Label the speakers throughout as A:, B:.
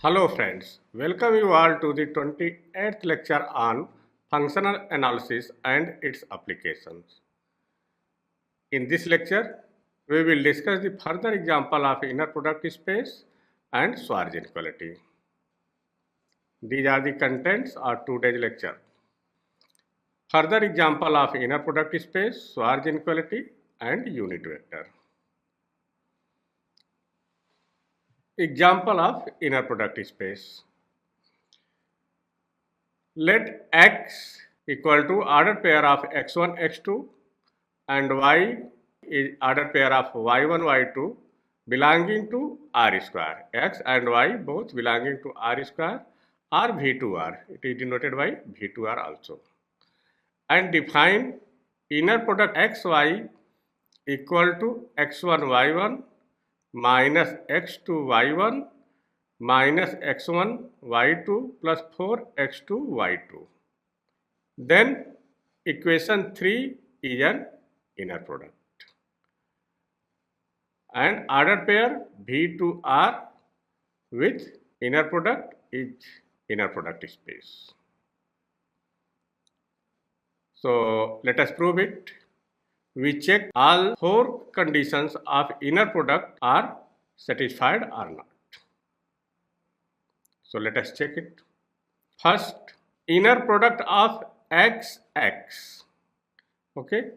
A: Hello friends, welcome you all to the 28th lecture on functional analysis and its applications. In this lecture, we will discuss the further example of inner product space and Schwartz inequality. These are the contents of today's lecture. Further example of inner product space, Schwartz inequality and unit vector. Example of inner product space. Let X equal to ordered pair of x1, x2 and Y is ordered pair of y1, y2 belonging to R square. X and Y both belonging to R square or V2R. It is denoted by V2R also. And define inner product xy equal to x1, y1 minus x2, y1 minus x1, y2 plus 4x2, y2. Then equation 3 is an inner product. And ordered pair V2R with inner product is inner product space. So let us prove it. We check all 4 conditions of inner product are satisfied or not. So let us check it. First, inner product of xx. Okay.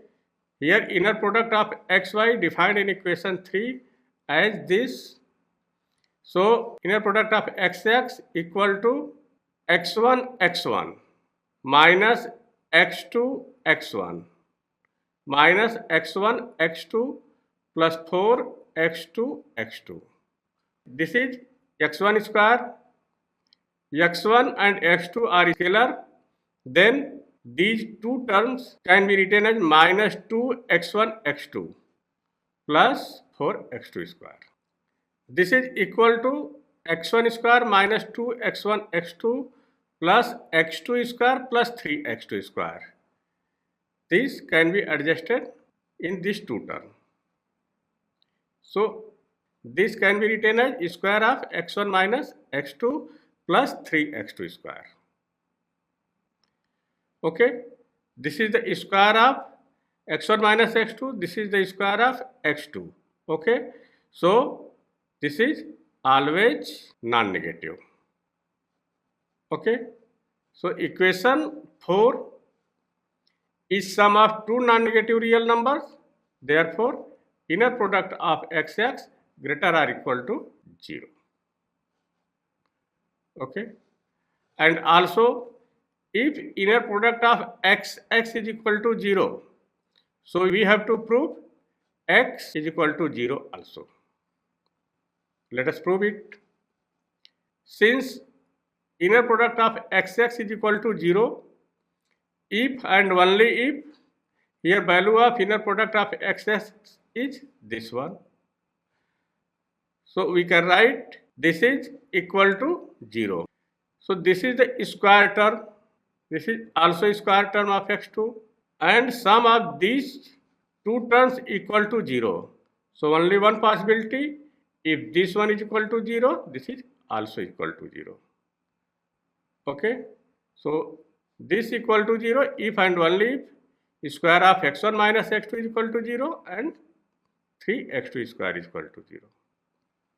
A: Here inner product of xy defined in equation 3 as this. So inner product of xx equal to x1 x1 minus x2 x1 minus x1 x2 plus 4 x2 x2. This is x1 square. x1 and x2 are scalar. Then these two terms can be written as minus 2 x1 x2 plus 4 x2 square. This is equal to x1 square minus 2 x1 x2 plus x2 square plus 3 x2 square. This can be adjusted in these two terms. So this can be written as square of x1 minus x2 plus 3x2 square. Okay, this is the square of x1 minus x2, this is the square of x2. Okay, so this is always non-negative. Okay, so equation 4 is sum of two non-negative real numbers. Therefore, inner product of xx greater or equal to 0. Okay, and also if inner product of xx is equal to 0, so we have to prove x is equal to 0 also. Let us prove it. Since inner product of xx is equal to 0, if and only if here value of inner product of xx is this one. So we can write this is equal to 0. So this is the square term. This is also square term of x2 and sum of these two terms equal to 0. So only one possibility, if this one is equal to 0, this is also equal to 0. Okay, so this equal to 0 if and only if square of x1 minus x2 is equal to 0 and 3x2 square is equal to 0.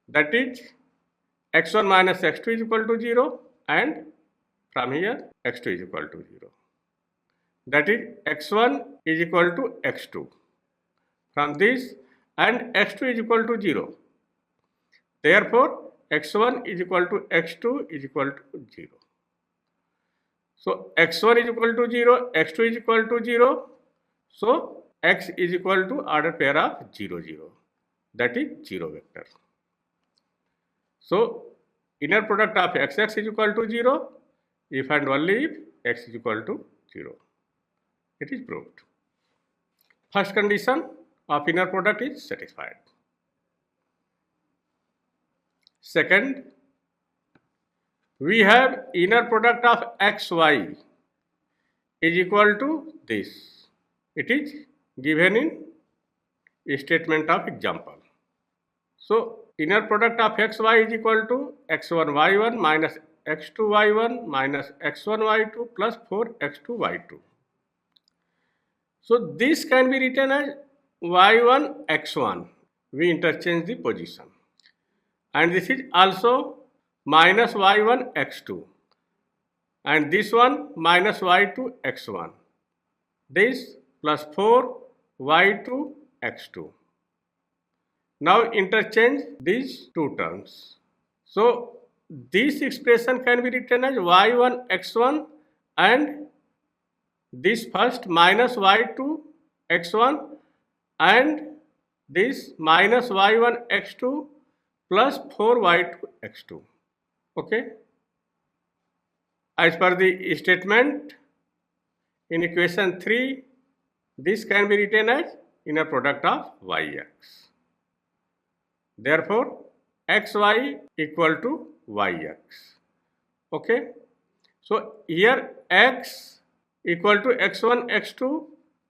A: That is x1 minus x2 is equal to 0 and from here x2 is equal to 0. That is x1 is equal to x2 from this and x2 is equal to 0. Therefore, x1 is equal to x2 is equal to 0. So x1 is equal to 0, x2 is equal to 0. So x is equal to ordered pair of 0, 0. That is 0 vector. So inner product of xx is equal to 0 if and only if x is equal to 0. It is proved. First condition of inner product is satisfied. Second, we have inner product of xy is equal to this. It is given in statement of example. So inner product of xy is equal to x1 y1 minus x2 y1 minus x1 y2 plus 4x2 y2. So this can be written as y1 x1. We interchange the position. And this is also minus y1 x2. And this one minus y2 x1. This plus 4 y2 x2. Now interchange these two terms. So this expression can be written as y1 x1 and this first minus y2 x1 and this minus y1 x2 plus 4y2 x2. Okay. As per the statement in equation 3, this can be written as inner product of yx. Therefore, xy equal to yx. Okay. So here x equal to x1 x2,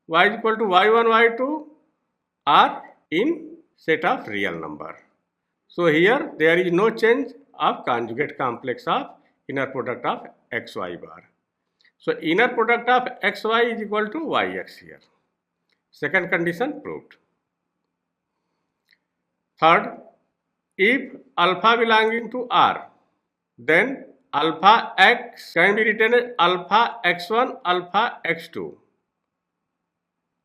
A: y is equal to y1 y2 are in set of real number. So here there is no change of conjugate complex of inner product of xy bar. So inner product of xy is equal to yx here. Second condition proved. Third, if alpha belonging to R, then alpha x can be written as alpha x1, alpha x2.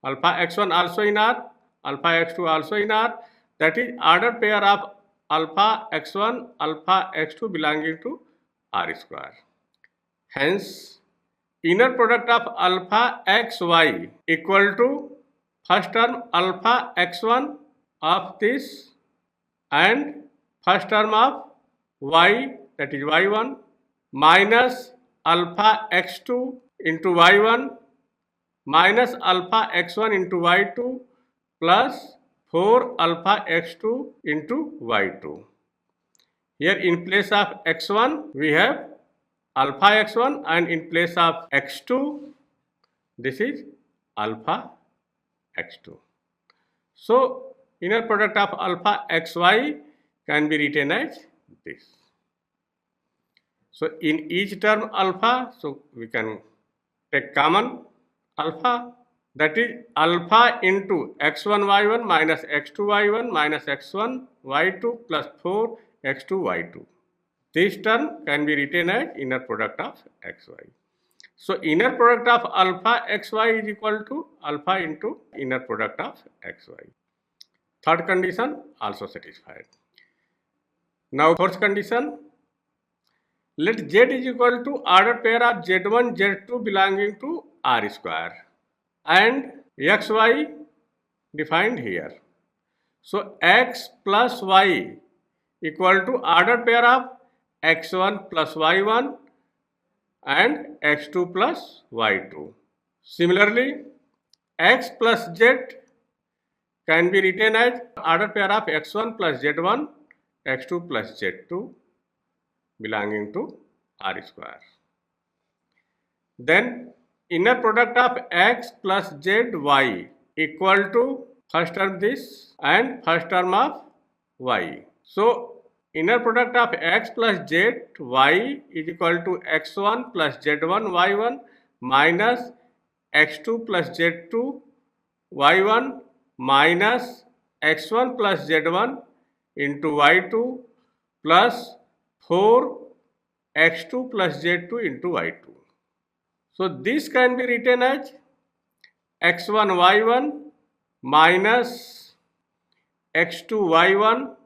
A: Alpha x1 also in R, alpha x2 also in R. That is ordered pair of alpha x1, alpha x2 belonging to R square. Hence, inner product of alpha xy equal to first term alpha x1 of this and first term of y, that is y1, minus alpha x2 into y1 minus alpha x1 into y2 plus 4 alpha x2 into y2. Here in place of x1 we have alpha x1 and in place of x2 this is alpha x2. So inner product of alpha xy can be written as this. So in each term alpha, so we can take common alpha, that is alpha into x1 y1 minus x2 y1 minus x1 y2 plus 4 x2 y2. This term can be written as inner product of xy. So inner product of alpha xy is equal to alpha into inner product of xy. Third condition also satisfied. Now fourth condition, let z is equal to ordered pair of z1, z2 belonging to R square and xy defined here. So x plus y equal to ordered pair of x1 plus y1 and x2 plus y2. Similarly, x plus z can be written as ordered pair of x1 plus z1, x2 plus z2 belonging to R square. Then inner product of x plus z y equal to first term this and first term of y. So inner product of x plus z y is equal to x1 plus z1 y1 minus x2 plus z2 y1 minus x1 plus z1 into y2 plus 4 x2 plus z2 into y2. So this can be written as x1 y1 minus x2 y1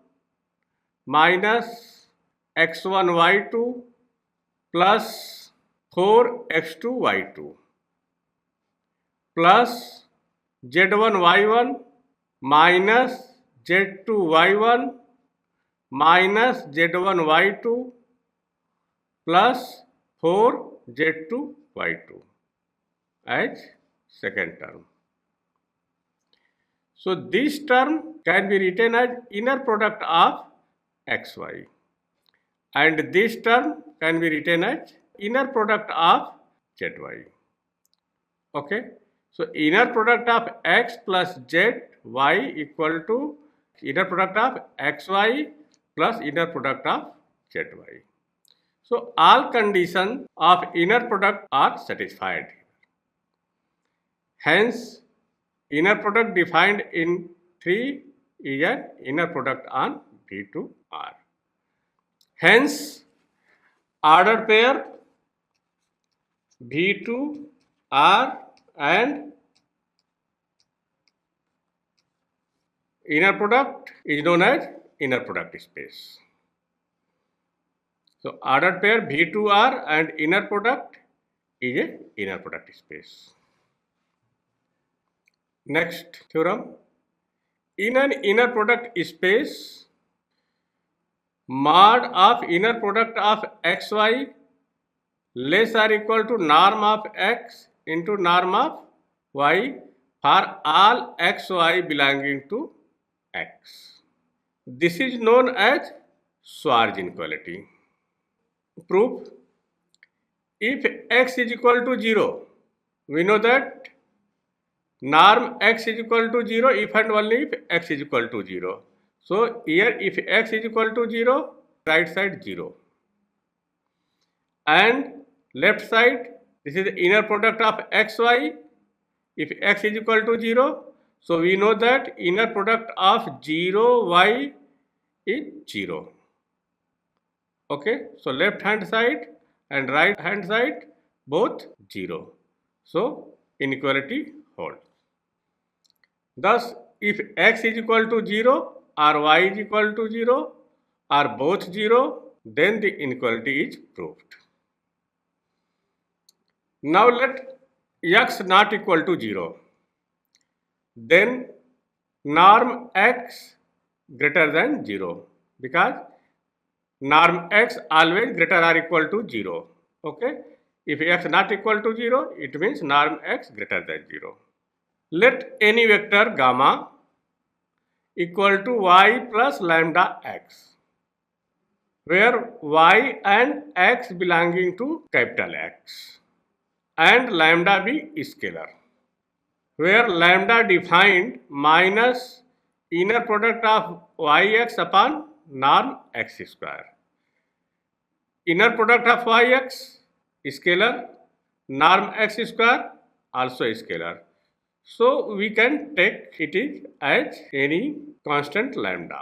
A: minus x1 y2 plus 4 x2 y2 plus z1 y1 minus z2 y1 minus z1 y2 plus 4 z2 y2 as second term. So this term can be written as inner product of xy and this term can be written as inner product of zy. Okay, so inner product of x plus z y equal to inner product of xy plus inner product of zy. So all conditions of inner product are satisfied. Hence, inner product defined in 3 is an inner product on V2R. Hence, ordered pair V2R and inner product is known as inner product space. So, ordered pair V2R and inner product is a inner product space. Next theorem. In an inner product space, mod of inner product of xy less or equal to norm of x into norm of y for all xy belonging to x. This is known as Schwartz inequality. Proof. If x is equal to 0, we know that norm x is equal to 0 if and only if x is equal to 0. So here if x is equal to 0, right side 0. And left side, this is the inner product of xy. If x is equal to 0, so we know that inner product of 0 y is 0. Okay, so left hand side and right hand side both 0. So inequality holds. Thus, if x is equal to 0 or y is equal to 0 or both 0, then the inequality is proved. Now let x not equal to 0. Then norm x greater than 0, because norm x always greater or equal to 0. Okay, if x not equal to 0, it means norm x greater than 0. Let any vector gamma equal to y plus lambda x, where y and x belonging to capital X and lambda be scalar, where lambda defined minus inner product of yx upon norm x square. Inner product of yx scalar, norm x square also scalar. So we can take it as any constant lambda.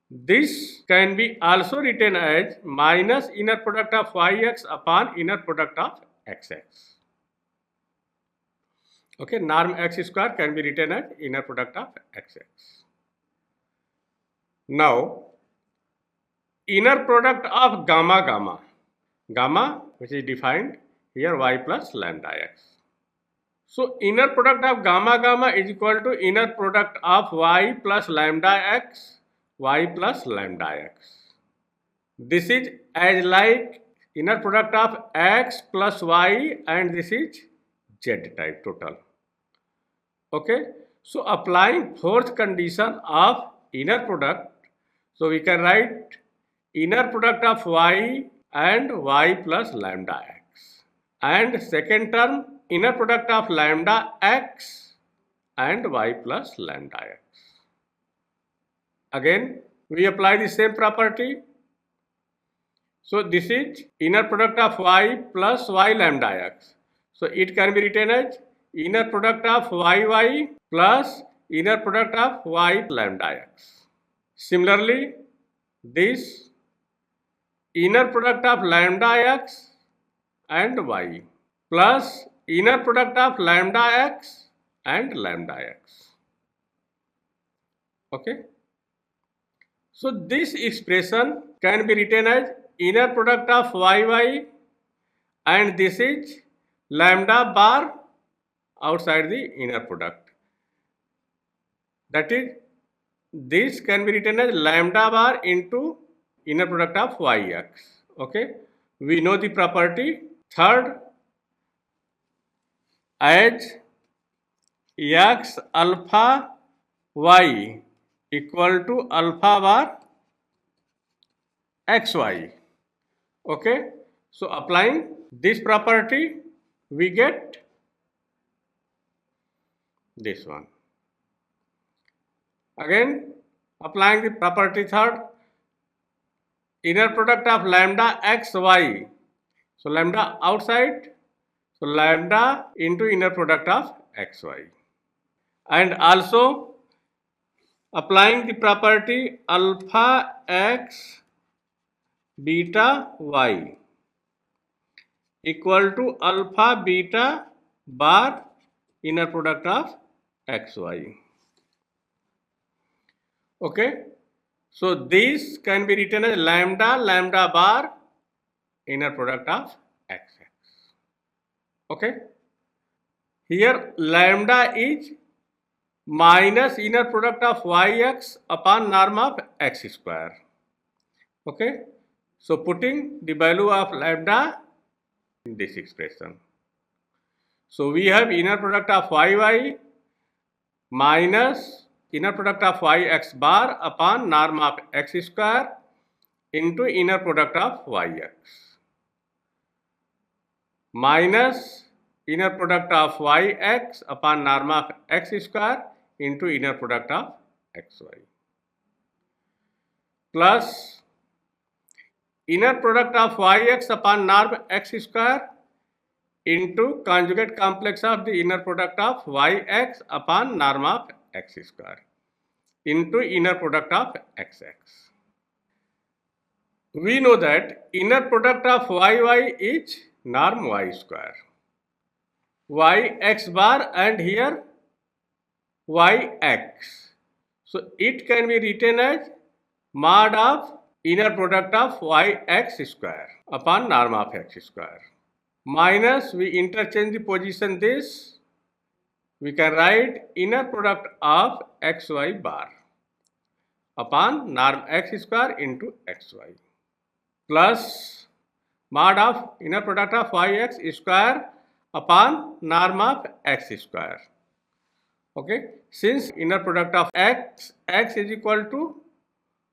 A: This can be also written as minus inner product of yx upon inner product of xx. Okay, norm x square can be written as inner product of xx. Now, inner product of gamma which is defined here y plus lambda x. So inner product of gamma is equal to inner product of y plus lambda x, y plus lambda x. This is as like inner product of x plus y, and this is z type total. Okay, so applying fourth condition of inner product, so we can write inner product of y and y plus lambda x, and second term inner product of lambda x and y plus lambda x. Again, we apply the same property. So this is inner product of y plus y lambda x. So it can be written as inner product of y plus inner product of y lambda x. Similarly, this inner product of lambda x and y plus inner product of lambda x and lambda x. Okay. So this expression can be written as inner product of y and this is lambda bar outside the inner product. That is, this can be written as lambda bar into inner product of yx. Okay, we know the property. Third, as x alpha y equal to alpha bar xy. Okay, so applying this property, we get this one. Again, applying the property third, inner product of lambda x y. So lambda outside, so lambda into inner product of x y. And also applying the property alpha x beta y equal to alpha beta bar inner product of xy. Okay, so this can be written as lambda bar inner product of xx. Okay, here lambda is minus inner product of yx upon norm of x square. Okay, so putting the value of lambda in this expression. So we have inner product of yy minus inner product of yx bar upon norm of x square into inner product of yx minus inner product of yx upon norm of x square into inner product of xy plus inner product of yx upon norm x square into conjugate complex of the inner product of yx upon norm of x square into inner product of xx. We know that inner product of yy is norm y square, yx bar and here yx. So it can be written as mod of inner product of yx square upon norm of x square. Minus, we interchange the position this, we can write inner product of xy bar upon norm x square into xy plus mod of inner product of yx square upon norm of x square. Okay, since inner product of x is equal to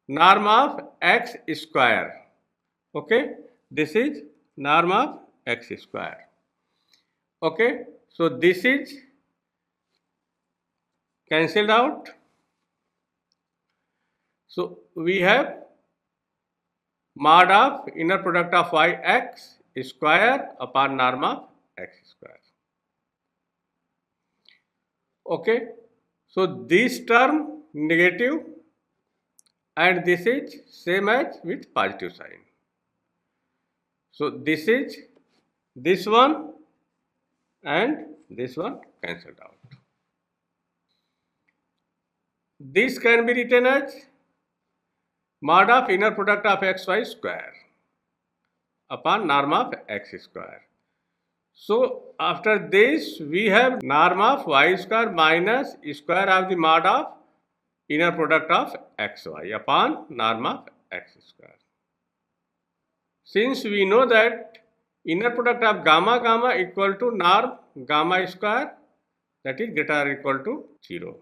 A: norm of x square. Okay, this is norm of x square. Okay, so this is cancelled out. So we have mod of inner product of yx square upon norm of x square. Okay, so this term negative and this is same as with positive sign. So this is this one and this one cancelled out. This can be written as mod of inner product of xy square upon norm of x square. So after this we have norm of y square minus square of the mod of inner product of xy upon norm of x square. Since we know that inner product of gamma equal to norm gamma square, that is greater or equal to 0.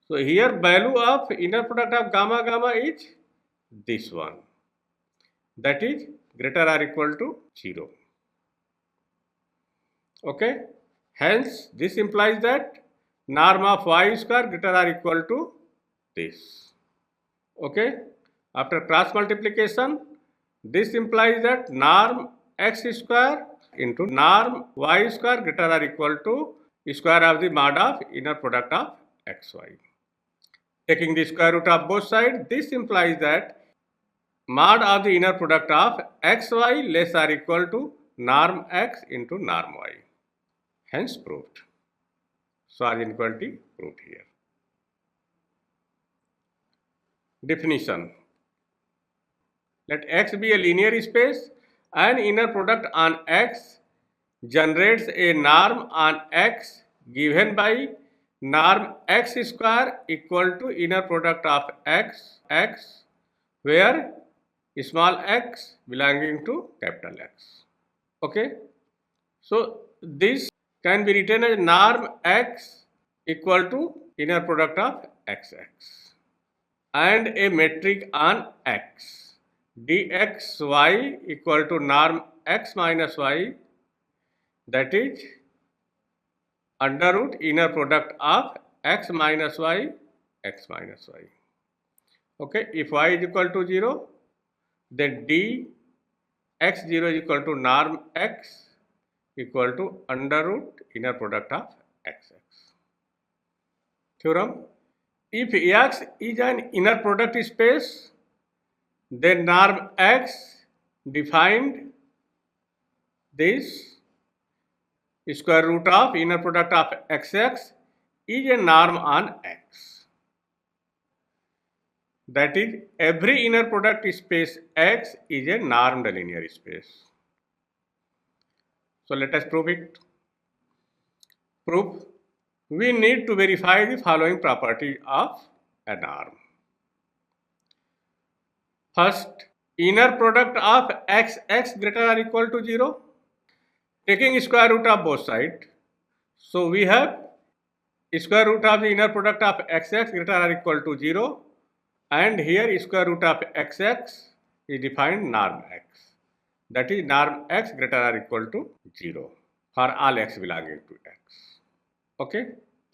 A: So here value of inner product of gamma is this one, that is greater or equal to 0. Okay, hence this implies that norm of y square greater or equal to this. Okay, after cross multiplication, this implies that norm x square into norm y square greater or equal to square of the mod of inner product of xy. Taking the square root of both sides, this implies that mod of the inner product of xy less or equal to norm x into norm y. Hence proved. So our inequality proved here. Definition. Let X be a linear space and inner product on X generates a norm on X given by norm X square equal to inner product of X where small x belonging to capital X. Okay. So this can be written as norm X equal to inner product of XX and a metric on X. dxy equal to norm x minus y, that is under root inner product of x minus y, x minus y. Okay, if y is equal to 0, then d x0 is equal to norm x equal to under root inner product of xx. Theorem: if x is an inner product space, then norm x defined this square root of inner product of xx is a norm on x. That is, every inner product space X is a normed linear space. So let us prove it. Proof: we need to verify the following property of a norm. First, inner product of xx greater or equal to 0, taking square root of both sides. So we have square root of the inner product of xx greater or equal to 0, and here square root of xx is defined norm x. That is, norm x greater or equal to 0 for all x belonging to x. Okay,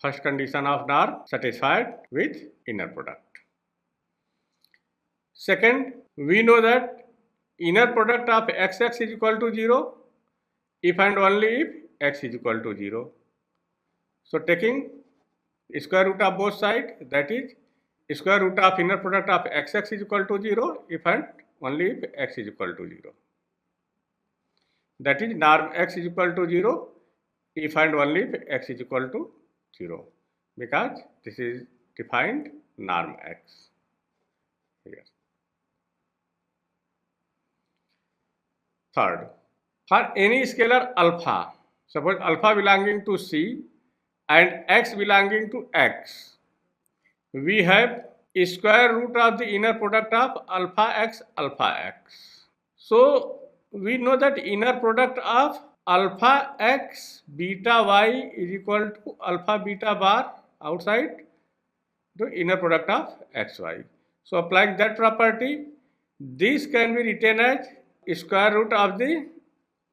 A: first condition of norm satisfied with inner product. Second, we know that inner product of xx is equal to 0 if and only if x is equal to 0. So taking square root of both sides, that is, square root of inner product of xx is equal to 0 if and only if x is equal to 0. That is, norm x is equal to 0 if and only if x is equal to 0, because this is defined norm x here. Third, for any scalar alpha, suppose alpha belonging to C and x belonging to x, we have square root of the inner product of alpha x, alpha x. So we know that inner product of alpha x beta y is equal to alpha beta bar outside the inner product of xy. So applying that property, this can be written as square root of the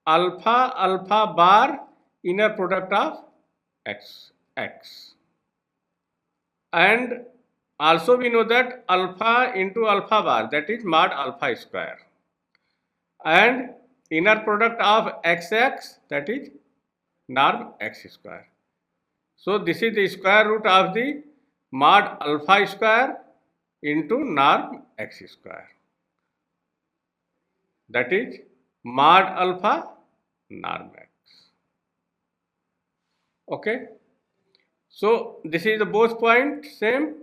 A: alpha alpha bar inner product of x. And also we know that alpha into alpha bar, that is mod alpha square, and inner product of xx, that is norm x square. So this is the square root of the mod alpha square into norm x square, that is mod alpha norm x. Okay, so this is the both point same.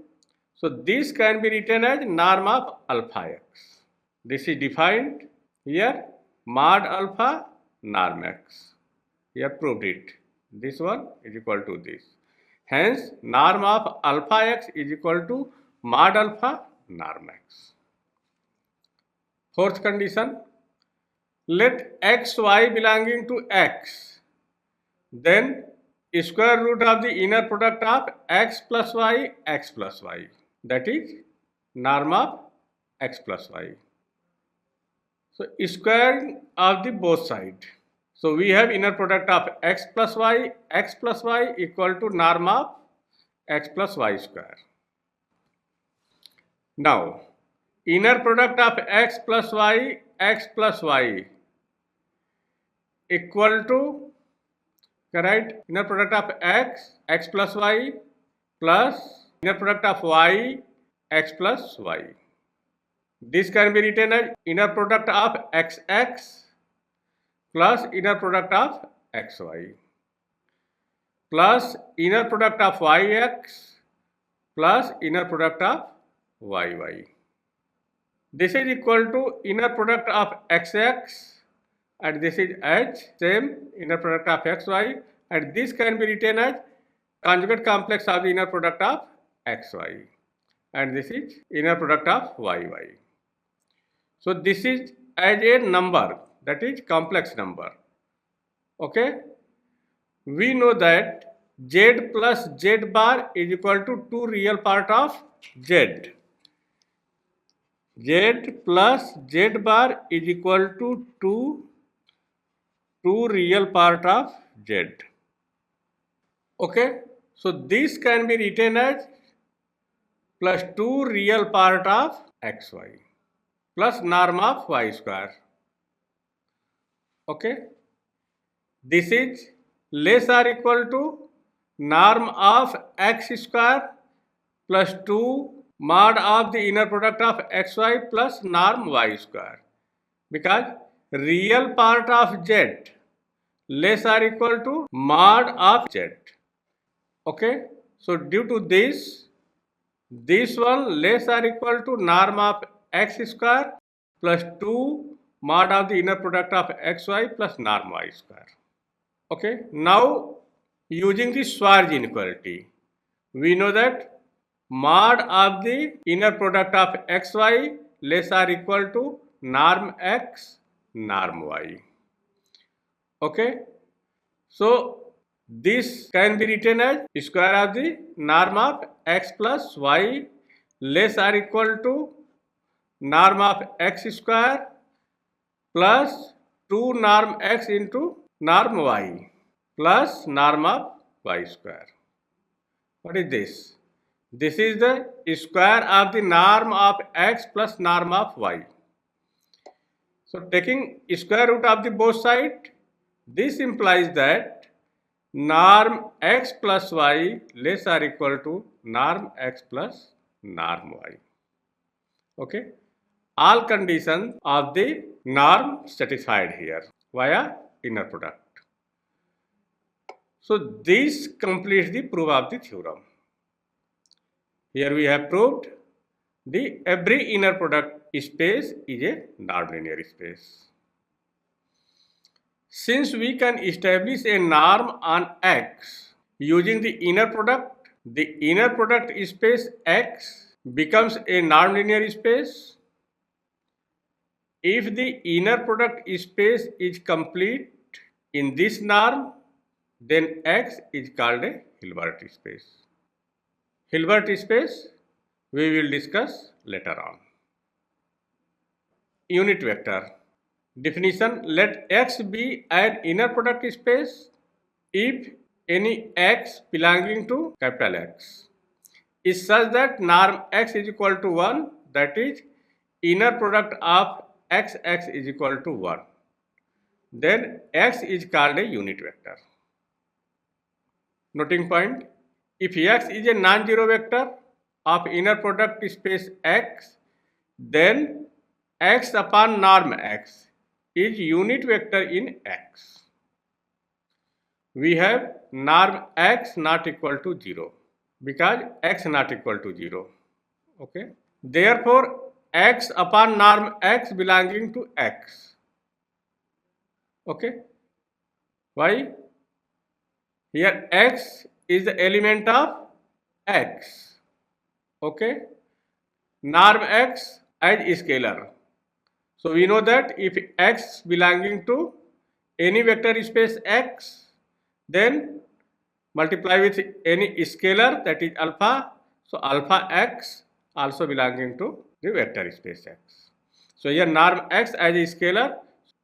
A: So this can be written as norm of alpha x. This is defined here, mod alpha norm x. Here proved it. This one is equal to this. Hence, norm of alpha x is equal to mod alpha norm x. Fourth condition, let xy belonging to x, then square root of the inner product of x plus y, that is norm of x plus y. So squaring of the both sides. So we have inner product of x plus y equal to norm of x plus y square. Now inner product of x plus y equal to, correct, inner product of x plus y plus inner product of y, x plus y. This can be written as inner product of xx plus inner product of xy plus inner product of yx plus inner product of yy. This is equal to inner product of xx, and this is h, same inner product of xy, and this can be written as conjugate complex of the inner product of xy, and this is inner product of yy. So this is as a number, that is complex number. Okay, we know that z plus z bar is equal to 2 real part of z. Z plus z bar is equal to 2 real part of z. Okay, so this can be written as plus 2 real part of xy plus norm of y square. Okay, this is less or equal to norm of x square plus 2 mod of the inner product of xy plus norm y square, because real part of z less or equal to mod of z. Okay, so due to this one less or equal to norm of x square plus 2 mod of the inner product of xy plus norm y square. Okay, now using the Schwartz inequality, we know that mod of the inner product of xy less or equal to norm x norm y. Okay, so this can be written as square of the norm of x plus y less or equal to norm of x square plus 2 norm x into norm y plus norm of y square. What is this? This is the square of the norm of x plus norm of y. So taking square root of the both sides, this implies that norm x plus y less or equal to norm x plus norm y. Okay, all conditions of the norm satisfied here via inner product. So this completes the proof of the theorem. Here we have proved the every inner product space is a nonlinear space. Since we can establish a norm on X using the inner product space X becomes a nonlinear space if the inner product space is complete in this norm, then X is called a Hilbert space. Hilbert space we will discuss later on. Unit vector. Definition: let X be an inner product space if any X belonging to capital X is such that norm X is equal to 1, that is inner product of XX is equal to 1. Then X is called a unit vector. Noting point: if X is a non-zero vector of inner product space X, then X upon norm X is unit vector in X. We have norm X not equal to 0 because X not equal to 0. Okay. Therefore, X upon norm X belonging to X. Okay. Why? Here X is the element of X. Okay. Norm X as scalar. So we know that if X belonging to any vector space X, then multiply with any scalar, that is alpha. So alpha X also belonging to the vector space X. So here norm X as a scalar,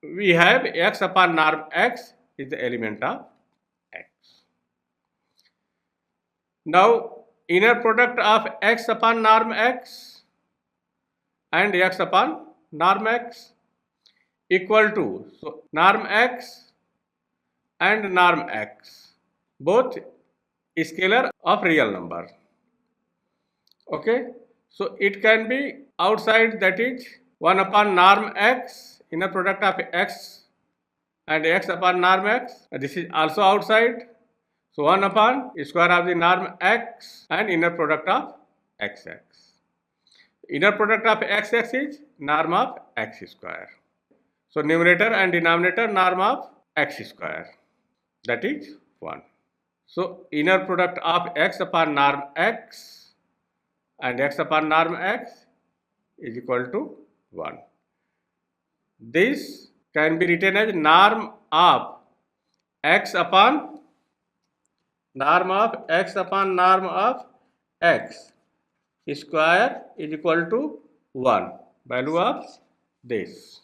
A: we have X upon norm X is the element of X. Now inner product of X upon norm X and X upon norm X equal to, so norm X and norm X both scalar of real number. Okay, so it can be outside, that is 1 upon norm X, inner product of X and X upon norm X. This is also outside, so 1 upon square of the norm X and inner product of XX. Inner product of XX is norm of X square. So numerator and denominator norm of X square, that is 1. So inner product of X upon norm X and X upon norm X is equal to 1. This can be written as norm of X upon norm of X upon norm of X square is equal to 1, value of this.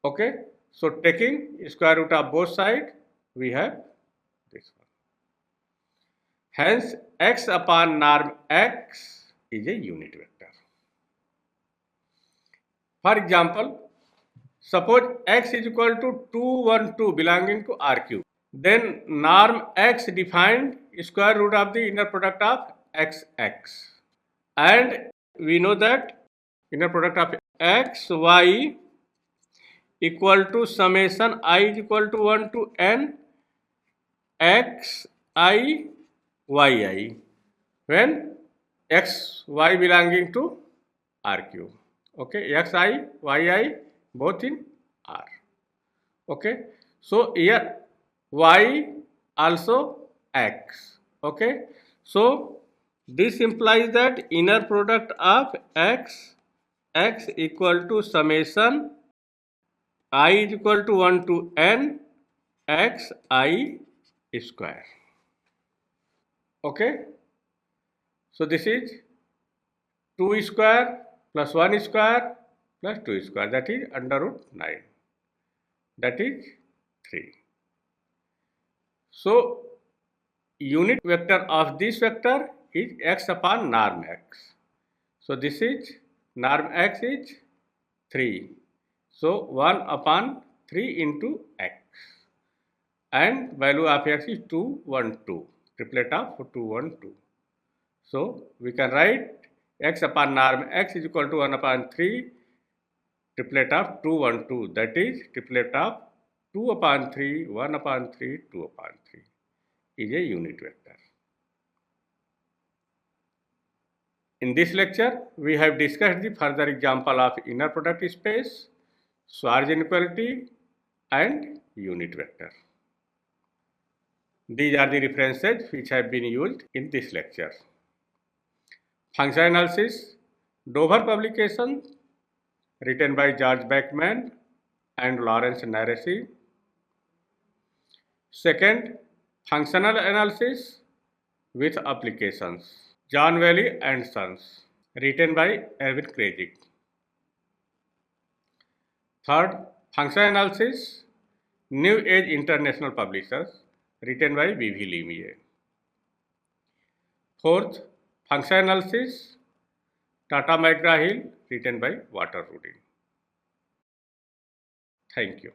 A: Okay, so taking square root of both sides, we have this one. Hence, x upon norm x is a unit vector. For example, suppose x is equal to 2, 1, 2 belonging to R cube. Then norm x defined square root of the inner product of x. And we know that inner product of x, y equal to summation I is equal to 1 to n x I y I, when x y belonging to R cube. Okay, x I y I both in R. Okay, so here y also x. Okay, so this implies that inner product of x equal to summation I is equal to 1 to n x I square. Okay, so this is 2 square plus 1 square plus 2 square, that is under root 9, that is 3. So unit vector of this vector is x upon norm x. So this is norm x is 3. So 1 upon 3 into x, and value of x is 2, 1, 2, triplet of 2, 1, 2. So we can write x upon norm x is equal to 1 upon 3 triplet of 2, 1, 2, that is triplet of 2 upon 3, 1 upon 3, 2 upon 3 is a unit vector. In this lecture, we have discussed the further example of inner product space, Schwartz inequality and unit vector. These are the references which have been used in this lecture. Function analysis, Dover publication written by George Beckman and Lawrence Naresi. Second, functional analysis with applications, John Valley and Sons, written by Erwin Krejcik. Third, function analysis, New Age International Publishers, written by B.V. Lemieux. Fourth, function analysis, Tata McGraw-Hill, written by Walter Rudin. Thank you.